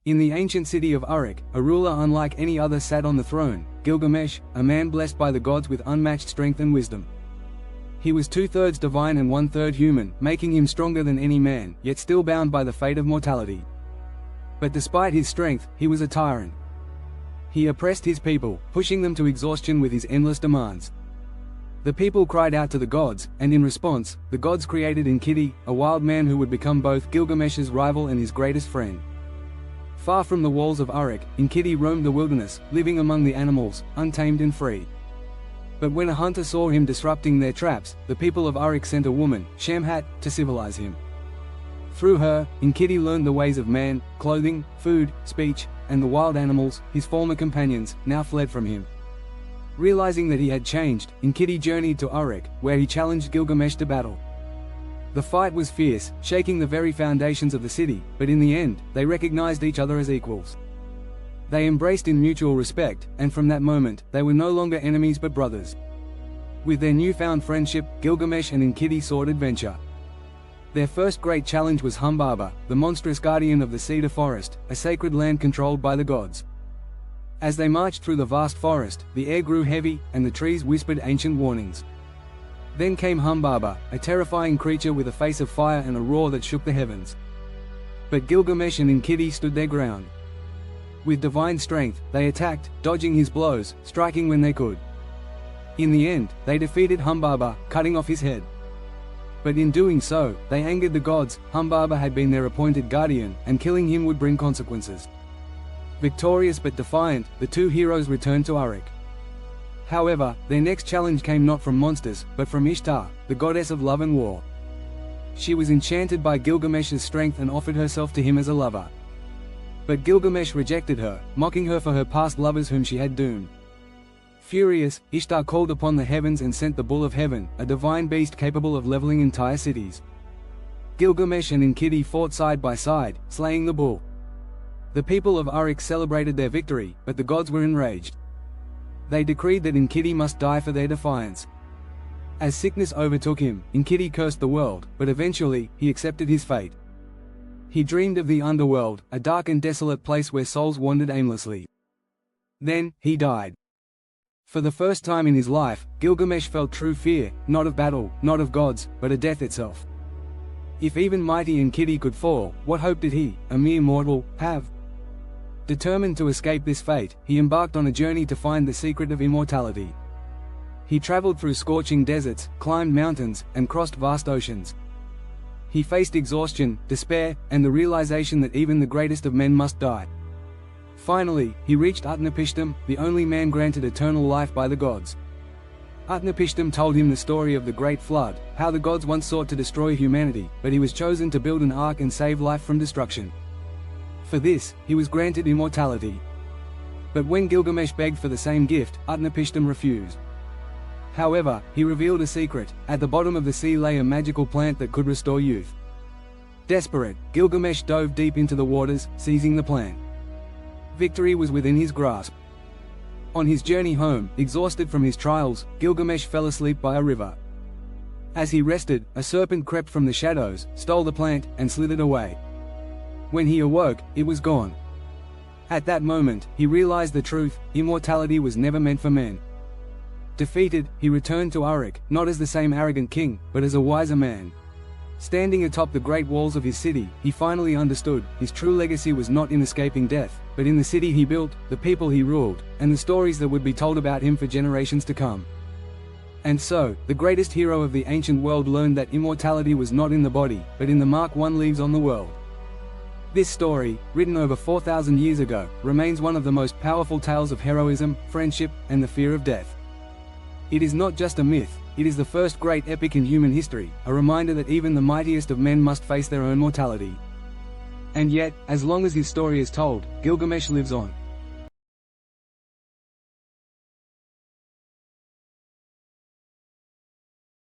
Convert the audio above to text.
In the ancient city of Uruk, a ruler unlike any other sat on the throne, Gilgamesh, a man blessed by the gods with unmatched strength and wisdom. He was 2/3 divine and 1/3 human, making him stronger than any man, yet still bound by the fate of mortality. But despite his strength, he was a tyrant. He oppressed his people, pushing them to exhaustion with his endless demands. The people cried out to the gods, and in response, the gods created Enkidu, a wild man who would become both Gilgamesh's rival and his greatest friend. Far from the walls of Uruk, Enkidu roamed the wilderness, living among the animals, untamed and free. But when a hunter saw him disrupting their traps, the people of Uruk sent a woman, Shamhat, to civilize him. Through her, Enkidu learned the ways of man, clothing, food, speech, and the wild animals, his former companions, now fled from him. Realizing that he had changed, Enkidu journeyed to Uruk, where he challenged Gilgamesh to battle. The fight was fierce, shaking the very foundations of the city, but in the end, they recognized each other as equals. They embraced in mutual respect, and from that moment, they were no longer enemies but brothers. With their newfound friendship, Gilgamesh and Enkidu sought adventure. Their first great challenge was Humbaba, the monstrous guardian of the cedar forest, a sacred land controlled by the gods. As they marched through the vast forest, the air grew heavy, and the trees whispered ancient warnings. Then came Humbaba, a terrifying creature with a face of fire and a roar that shook the heavens. But Gilgamesh and Enkidu stood their ground. With divine strength, they attacked, dodging his blows, striking when they could. In the end, they defeated Humbaba, cutting off his head. But in doing so, they angered the gods. Humbaba had been their appointed guardian, and killing him would bring consequences. Victorious but defiant, the two heroes returned to Uruk. However, their next challenge came not from monsters, but from Ishtar, the goddess of love and war. She was enchanted by Gilgamesh's strength and offered herself to him as a lover. But Gilgamesh rejected her, mocking her for her past lovers whom she had doomed. Furious, Ishtar called upon the heavens and sent the Bull of Heaven, a divine beast capable of leveling entire cities. Gilgamesh and Enkidu fought side by side, slaying the bull. The people of Uruk celebrated their victory, but the gods were enraged. They decreed that Enkidu must die for their defiance. As sickness overtook him, Enkidu cursed the world, but eventually, he accepted his fate. He dreamed of the underworld, a dark and desolate place where souls wandered aimlessly. Then, he died. For the first time in his life, Gilgamesh felt true fear, not of battle, not of gods, but of death itself. If even mighty Enkidu could fall, what hope did he, a mere mortal, have? Determined to escape this fate, he embarked on a journey to find the secret of immortality. He traveled through scorching deserts, climbed mountains, and crossed vast oceans. He faced exhaustion, despair, and the realization that even the greatest of men must die. Finally, he reached Utnapishtim, the only man granted eternal life by the gods. Utnapishtim told him the story of the Great Flood, how the gods once sought to destroy humanity, but he was chosen to build an ark and save life from destruction. For this, he was granted immortality. But when Gilgamesh begged for the same gift, Utnapishtim refused. However, he revealed a secret: at the bottom of the sea lay a magical plant that could restore youth. Desperate, Gilgamesh dove deep into the waters, seizing the plant. Victory was within his grasp. On his journey home, exhausted from his trials, Gilgamesh fell asleep by a river. As he rested, a serpent crept from the shadows, stole the plant, and slithered away. When he awoke, it was gone. At that moment, he realized the truth: immortality was never meant for men. Defeated, he returned to Uruk, not as the same arrogant king, but as a wiser man. Standing atop the great walls of his city, he finally understood, his true legacy was not in escaping death, but in the city he built, the people he ruled, and the stories that would be told about him for generations to come. And so, the greatest hero of the ancient world learned that immortality was not in the body, but in the mark one leaves on the world. This story, written over 4,000 years ago, remains one of the most powerful tales of heroism, friendship, and the fear of death. It is not just a myth, it is the first great epic in human history, a reminder that even the mightiest of men must face their own mortality. And yet, as long as his story is told, Gilgamesh lives on.